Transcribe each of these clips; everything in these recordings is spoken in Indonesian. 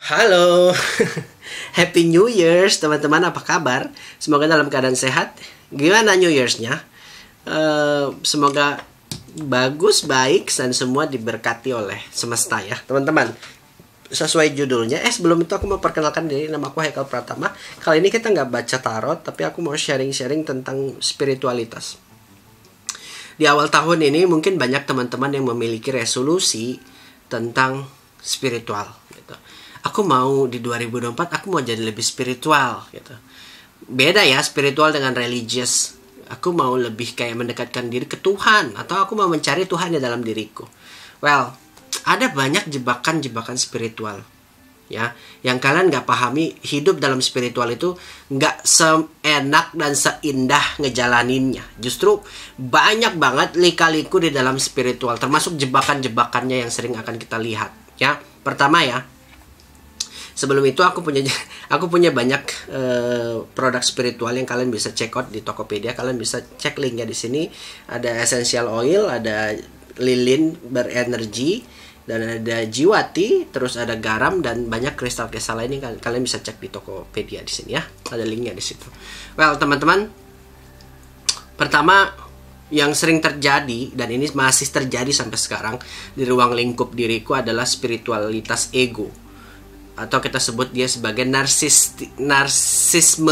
Halo, Happy New Year's teman-teman, apa kabar? Semoga dalam keadaan sehat. Gimana New Year's-nya? Semoga bagus, baik, dan semua diberkati oleh semesta ya teman-teman. Sesuai judulnya, sebelum itu aku mau perkenalkan diri. Nama aku Haikal Pratama. Kali ini kita nggak baca tarot, tapi aku mau sharing-sharing tentang spiritualitas. Di awal tahun ini mungkin banyak teman-teman yang memiliki resolusi tentang spiritual gitu. Aku mau di 2024 aku mau jadi lebih spiritual gitu. Beda ya spiritual dengan religious. Aku mau lebih kayak mendekatkan diri ke Tuhan, atau aku mau mencari Tuhan di dalam diriku. Well, ada banyak jebakan-jebakan spiritual ya, yang kalian nggak pahami. Hidup dalam spiritual itu nggak seenak dan seindah ngejalaninnya. Justru banyak banget lika-liku di dalam spiritual, termasuk jebakan-jebakannya yang sering akan kita lihat ya. Pertama ya, sebelum itu aku punya banyak produk spiritual yang kalian bisa check out di Tokopedia. Kalian bisa cek linknya di sini. Ada essential oil, ada lilin berenergi, dan ada jiwati, terus ada garam, dan banyak kristal-kristal lain yang kalian bisa cek di Tokopedia di sini ya. Ada linknya di situ. Well, teman-teman, pertama yang sering terjadi, dan ini masih terjadi sampai sekarang di ruang lingkup diriku, adalah spiritualitas ego, atau kita sebut dia sebagai narsisme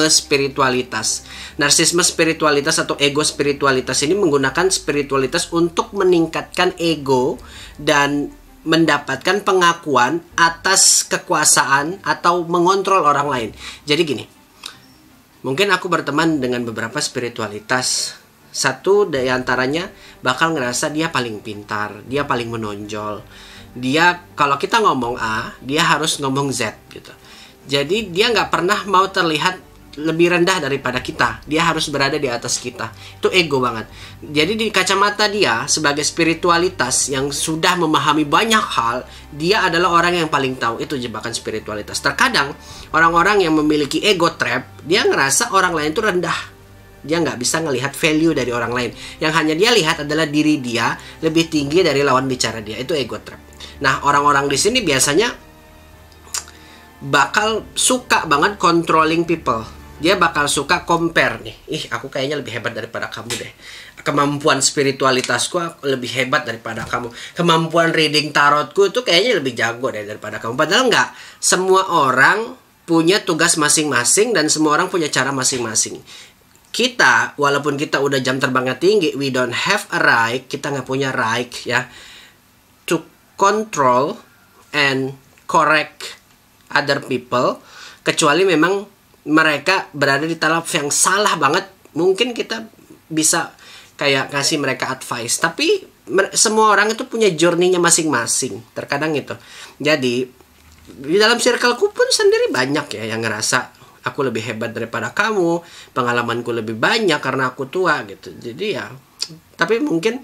spiritualitas. Narsisme spiritualitas atau ego spiritualitas ini menggunakan spiritualitas untuk meningkatkan ego dan mendapatkan pengakuan atas kekuasaan atau mengontrol orang lain. Jadi gini, mungkin aku berteman dengan beberapa spiritualitas. Satu dari antaranya bakal ngerasa dia paling pintar, dia paling menonjol. Dia kalau kita ngomong A, dia harus ngomong Z gitu. Jadi dia nggak pernah mau terlihat lebih rendah daripada kita. Dia harus berada di atas kita. Itu ego banget. Jadi di kacamata dia sebagai spiritualitas yang sudah memahami banyak hal, dia adalah orang yang paling tahu. Itu jebakan spiritualitas. Terkadang orang-orang yang memiliki ego trap, dia ngerasa orang lain itu rendah. Dia nggak bisa ngelihat value dari orang lain. Yang hanya dia lihat adalah diri dia lebih tinggi dari lawan bicara dia. Itu ego trap. Nah, orang-orang di sini biasanya bakal suka banget controlling people. Dia bakal suka compare nih. Aku kayaknya lebih hebat daripada kamu deh. Kemampuan spiritualitasku lebih hebat daripada kamu. Kemampuan reading tarotku itu kayaknya lebih jago deh daripada kamu. Padahal enggak. Semua orang punya tugas masing-masing dan semua orang punya cara masing-masing. Kita, walaupun kita udah jam terbangnya tinggi, we don't have a right, kita nggak punya right ya, to control and correct other people, kecuali memang mereka berada di taraf yang salah banget. Mungkin kita bisa kayak ngasih mereka advice, tapi semua orang itu punya journey-nya masing-masing. Terkadang itu. Jadi di dalam circleku pun sendiri banyak ya yang ngerasa aku lebih hebat daripada kamu, pengalamanku lebih banyak karena aku tua gitu. Jadi ya, tapi mungkin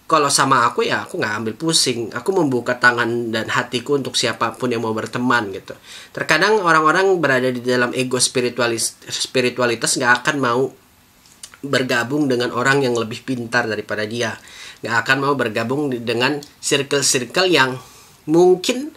kalau sama aku ya aku nggak ambil pusing. Aku membuka tangan dan hatiku untuk siapapun yang mau berteman gitu. Terkadang orang-orang berada di dalam ego spiritualitas nggak akan mau bergabung dengan orang yang lebih pintar daripada dia. Nggak akan mau bergabung dengan circle-circle yang mungkin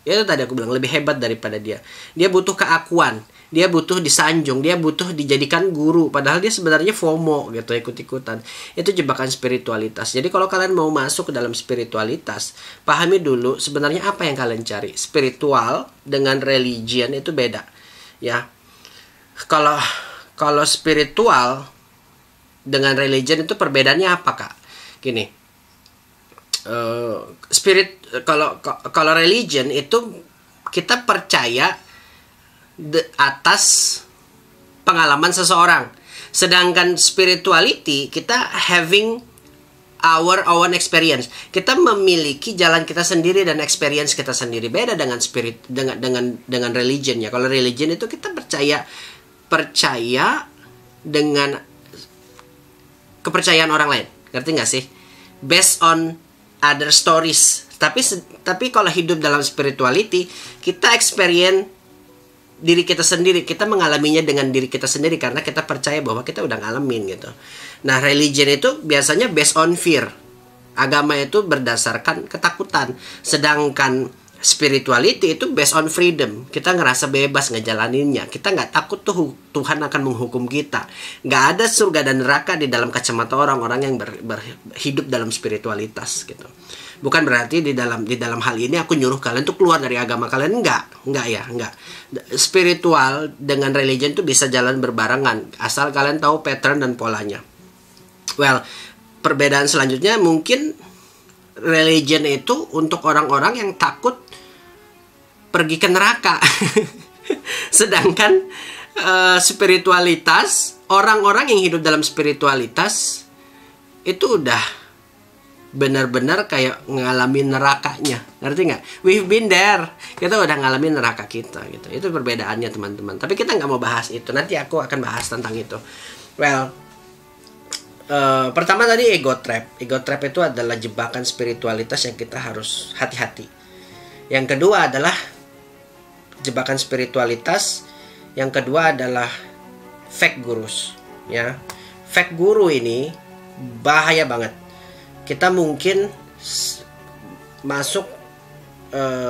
ya itu tadi aku bilang lebih hebat daripada dia. Dia butuh keakuan, dia butuh disanjung, dia butuh dijadikan guru. Padahal dia sebenarnya FOMO gitu, ikut-ikutan. Itu jebakan spiritualitas. Jadi kalau kalian mau masuk ke dalam spiritualitas, pahami dulu sebenarnya apa yang kalian cari. Spiritual dengan religion itu beda. Ya. Kalau spiritual dengan religion itu perbedaannya apa, Kak? Gini. Kalau religion itu kita percaya atas pengalaman seseorang, sedangkan spirituality kita having our own experience. Kita memiliki jalan kita sendiri dan experience kita sendiri. Beda dengan dengan religion ya. Kalau religion itu kita percaya dengan kepercayaan orang lain. Ngerti nggak sih? Based on other stories. Tapi kalau hidup dalam spirituality, kita experience diri kita sendiri. Kita mengalaminya dengan diri kita sendiri karena kita percaya bahwa kita udah ngalamin gitu. Nah, religion itu biasanya based on fear. Agama itu berdasarkan ketakutan. Sedangkan Spirituality itu based on freedom. Kita ngerasa bebas ngejalaninnya. Kita nggak takut tuh Tuhan akan menghukum kita. Nggak ada surga dan neraka di dalam kacamata orang-orang yang hidup dalam spiritualitas gitu. Bukan berarti di dalam hal ini aku nyuruh kalian tuh keluar dari agama kalian. Enggak. Spiritual dengan religion tuh bisa jalan berbarengan asal kalian tahu pattern dan polanya. Well, perbedaan selanjutnya mungkin religion itu untuk orang-orang yang takut pergi ke neraka. Sedangkan spiritualitas, orang-orang yang hidup dalam spiritualitas itu udah benar-benar kayak ngalamin nerakanya. Ngerti nggak? We've been there. Kita udah ngalamin neraka kita gitu. Itu perbedaannya teman-teman. Tapi kita nggak mau bahas itu. Nanti aku akan bahas tentang itu. Well, pertama tadi ego trap. Ego trap itu adalah jebakan spiritualitas yang kita harus hati-hati. Yang kedua adalah jebakan spiritualitas. Yang kedua adalah fake gurus, ya. Fake guru ini bahaya banget. Kita mungkin masuk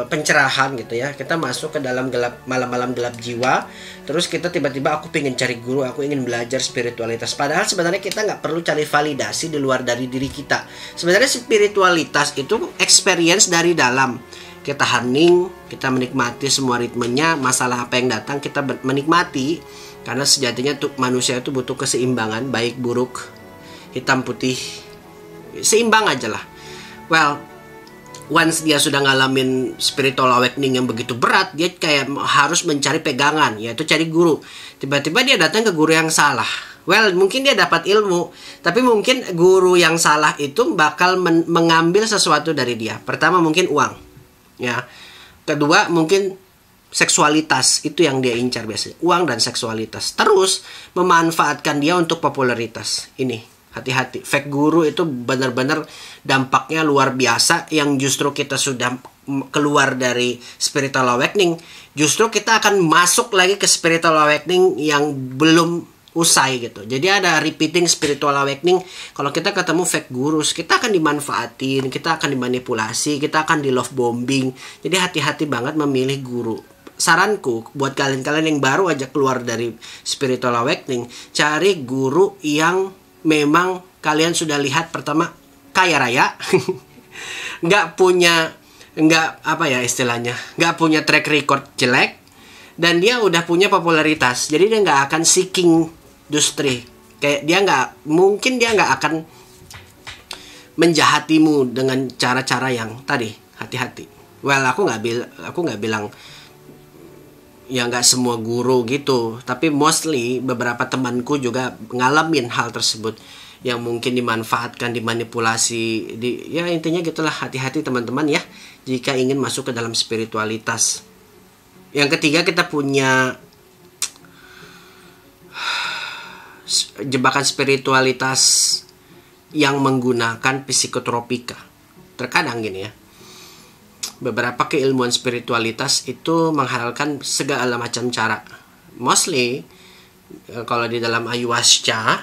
pencerahan gitu ya. Kita masuk ke dalam gelap, malam-malam gelap jiwa. Terus kita tiba-tiba aku pengen cari guru, aku ingin belajar spiritualitas. Padahal sebenarnya kita nggak perlu cari validasi di luar dari diri kita. Sebenarnya spiritualitas itu experience dari dalam. Kita hening, kita menikmati semua ritmenya, masalah apa yang datang kita menikmati. Karena sejatinya tuh manusia itu butuh keseimbangan, baik buruk, hitam putih, seimbang aja lah. Well, once dia sudah ngalamin spiritual awakening yang begitu berat, dia kayak harus mencari pegangan, yaitu cari guru. Tiba-tiba dia datang ke guru yang salah. Well, mungkin dia dapat ilmu, tapi mungkin guru yang salah itu bakal mengambil sesuatu dari dia. Pertama mungkin uang, ya. Kedua mungkin seksualitas, itu yang dia incar biasanya, uang dan seksualitas. Terus memanfaatkan dia untuk popularitas. Ini hati-hati, fake guru itu benar-benar dampaknya luar biasa. Yang justru kita sudah keluar dari spiritual awakening, justru kita akan masuk lagi ke spiritual awakening yang belum usai gitu. Jadi ada repeating spiritual awakening. Kalau kita ketemu fake gurus, kita akan dimanfaatin, kita akan dimanipulasi, kita akan di love bombing. Jadi hati-hati banget memilih guru. Saranku buat kalian-kalian yang baru aja keluar dari spiritual awakening, cari guru yang memang kalian sudah lihat pertama kaya raya, nggak punya nggak punya track record jelek, dan dia udah punya popularitas. Jadi dia nggak akan seeking industri, kayak dia nggak akan menjahatimu dengan cara-cara yang tadi. Hati-hati. Well, aku nggak bilang ya nggak semua guru gitu, tapi mostly beberapa temanku juga ngalamin hal tersebut, yang mungkin dimanfaatkan, dimanipulasi, ya intinya gitulah. Hati-hati teman-teman ya, jika ingin masuk ke dalam spiritualitas. Yang ketiga, kita punya jebakan spiritualitas yang menggunakan psikotropika. Terkadang gini ya, beberapa keilmuan spiritualitas itu menghalalkan segala macam cara. Mostly kalau di dalam ayahuasca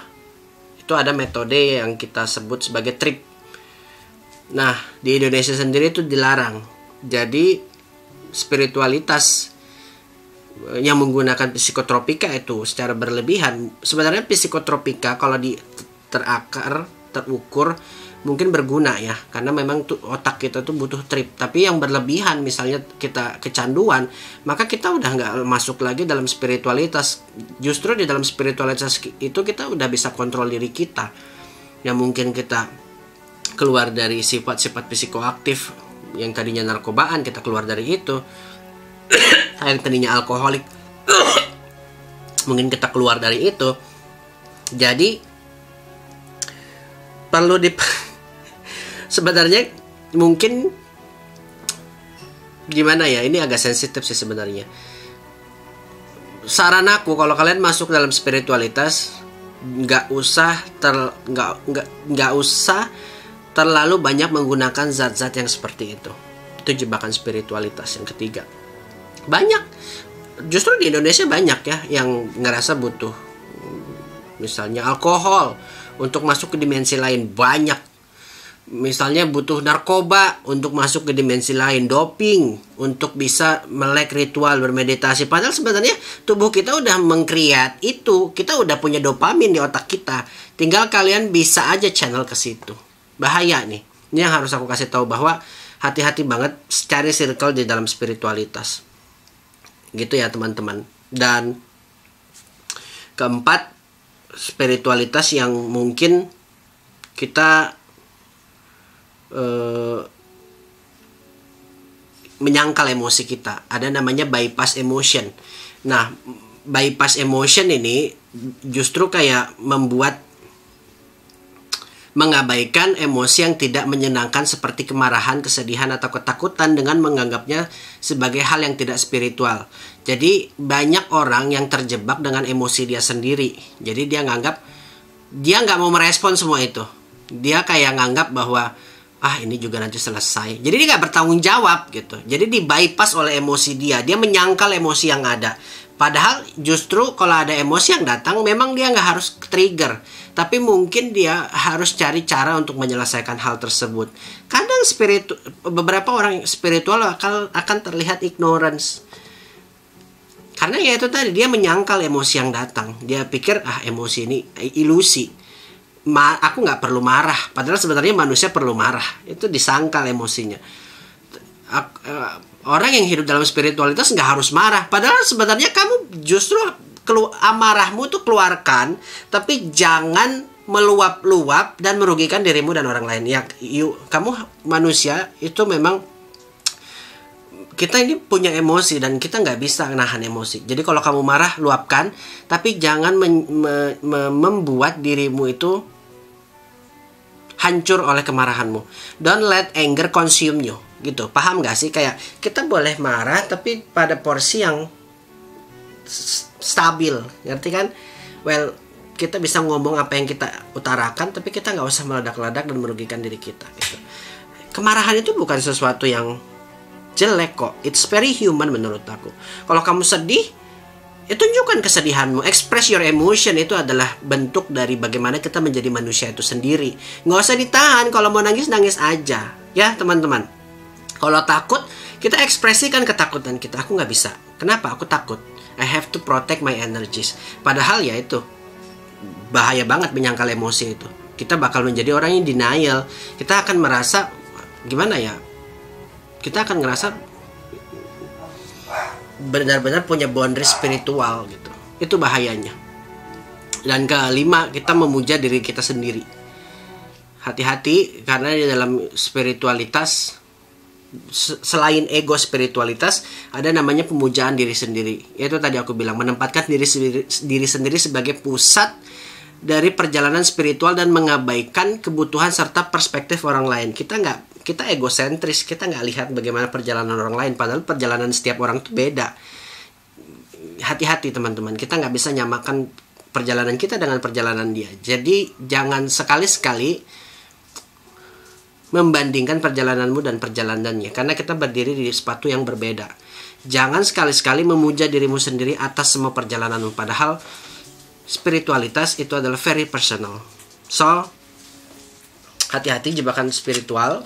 itu ada metode yang kita sebut sebagai trip. Nah, di Indonesia sendiri itu dilarang. Jadi spiritualitas yang menggunakan psikotropika itu secara berlebihan. Sebenarnya psikotropika kalau terukur mungkin berguna ya, karena memang otak kita tuh butuh trip. Tapi yang berlebihan, misalnya kita kecanduan, maka kita udah nggak masuk lagi dalam spiritualitas. Justru di dalam spiritualitas itu kita udah bisa kontrol diri kita. Yang mungkin kita keluar dari sifat-sifat psikoaktif, yang tadinya narkobaan kita keluar dari itu, yang tadinya alkoholik mungkin kita keluar dari itu. Jadi perlu sebenarnya mungkin gimana ya, ini agak sensitif sih sebenarnya. Saran aku, kalau kalian masuk dalam spiritualitas, nggak usah terlalu banyak menggunakan zat-zat yang seperti itu. Itu jebakan spiritualitas yang ketiga. Banyak, justru di Indonesia banyak ya yang ngerasa butuh misalnya alkohol untuk masuk ke dimensi lain, banyak. Misalnya butuh narkoba untuk masuk ke dimensi lain, doping untuk bisa melek ritual bermeditasi. Padahal sebenarnya tubuh kita udah mengkreat itu, kita udah punya dopamin di otak kita. Tinggal kalian bisa aja channel ke situ. Bahaya nih. Ini yang harus aku kasih tahu, bahwa hati-hati banget cari circle di dalam spiritualitas. Gitu ya teman-teman. Dan keempat, spiritualitas yang mungkin kita menyangkal emosi kita, ada namanya bypass emotion. Nah, bypass emotion ini justru kayak mengabaikan emosi yang tidak menyenangkan seperti kemarahan, kesedihan, atau ketakutan dengan menganggapnya sebagai hal yang tidak spiritual. Jadi banyak orang yang terjebak dengan emosi dia sendiri. Jadi dia nggak mau merespon semua itu. Dia kayak nganggap bahwa ini juga nanti selesai. Jadi dia nggak bertanggung jawab gitu. Jadi di bypass oleh emosi dia. Dia menyangkal emosi yang ada. Padahal justru kalau ada emosi yang datang, memang dia nggak harus trigger. Tapi mungkin dia harus cari cara untuk menyelesaikan hal tersebut. Kadang beberapa orang spiritual akan terlihat ignorance. Karena ya itu tadi, dia menyangkal emosi yang datang. Dia pikir emosi ini ilusi. Aku nggak perlu marah, padahal sebenarnya manusia perlu marah. Itu disangkal emosinya. Orang yang hidup dalam spiritualitas nggak harus marah, padahal sebenarnya kamu justru amarahmu tuh keluarkan, tapi jangan meluap-luap dan merugikan dirimu dan orang lain. Ya, kamu manusia itu memang, kita ini punya emosi dan kita nggak bisa nahan emosi. Jadi kalau kamu marah, luapkan, tapi jangan membuat dirimu itu hancur oleh kemarahanmu. Don't let anger consume you. Gitu, paham gak sih? Kayak kita boleh marah tapi pada porsi yang stabil, ngerti kan? Well, kita bisa ngomong apa yang kita utarakan, tapi kita nggak usah meledak-ledak dan merugikan diri kita. Gitu. Kemarahan itu bukan sesuatu yang jelek kok. It's very human menurut aku. Kalau kamu sedih, tunjukkan kesedihanmu. Express your emotion. Itu adalah bentuk dari bagaimana kita menjadi manusia itu sendiri. Nggak usah ditahan. Kalau mau nangis, nangis aja. Ya teman-teman. Kalau takut, kita ekspresikan ketakutan kita. Aku nggak bisa. Kenapa? Aku takut. I have to protect my energies. Padahal ya itu bahaya banget menyangkal emosi itu. Kita bakal menjadi orang yang denial. Kita akan merasa, gimana ya, kita akan ngerasa benar-benar punya boundary spiritual gitu. Itu bahayanya. Dan kelima, kita memuja diri kita sendiri. Hati-hati, karena di dalam spiritualitas, selain ego spiritualitas, ada namanya pemujaan diri sendiri. Yaitu tadi aku bilang, menempatkan diri sendiri sebagai pusat dari perjalanan spiritual dan mengabaikan kebutuhan serta perspektif orang lain. Kita egosentris, kita nggak lihat bagaimana perjalanan orang lain, padahal perjalanan setiap orang itu beda. Hati-hati teman-teman, kita nggak bisa nyamakan perjalanan kita dengan perjalanan dia. Jadi jangan sekali-sekali membandingkan perjalananmu dan perjalanannya, karena kita berdiri di sepatu yang berbeda. Jangan sekali-sekali memuja dirimu sendiri atas semua perjalananmu, padahal spiritualitas itu adalah very personal. So, hati-hati jebakan spiritual.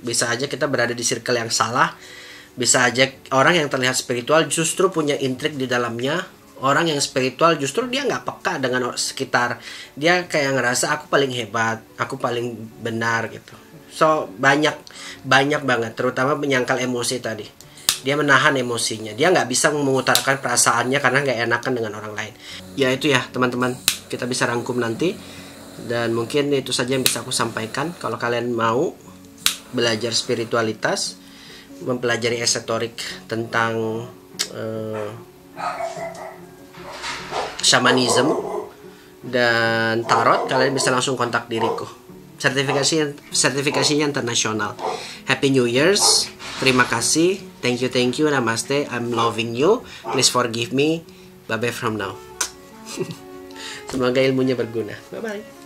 Bisa aja kita berada di circle yang salah. Bisa aja orang yang terlihat spiritual justru punya intrik di dalamnya. Orang yang spiritual justru dia nggak peka dengan sekitar. Dia kayak ngerasa aku paling hebat, aku paling benar gitu. So banyak banget, terutama menyangkal emosi tadi. Dia menahan emosinya. Dia nggak bisa mengutarakan perasaannya karena nggak enakan dengan orang lain. Ya itu ya teman-teman, kita bisa rangkum nanti. Dan mungkin itu saja yang bisa aku sampaikan. Kalau kalian mau belajar spiritualitas, mempelajari esoterik tentang shamanism dan tarot, kalian bisa langsung kontak diriku. Sertifikasinya internasional. Happy New Year's. Terima kasih. Thank you. Namaste. I'm loving you. Please forgive me. Bye bye from now. Semoga ilmunya berguna. Bye bye.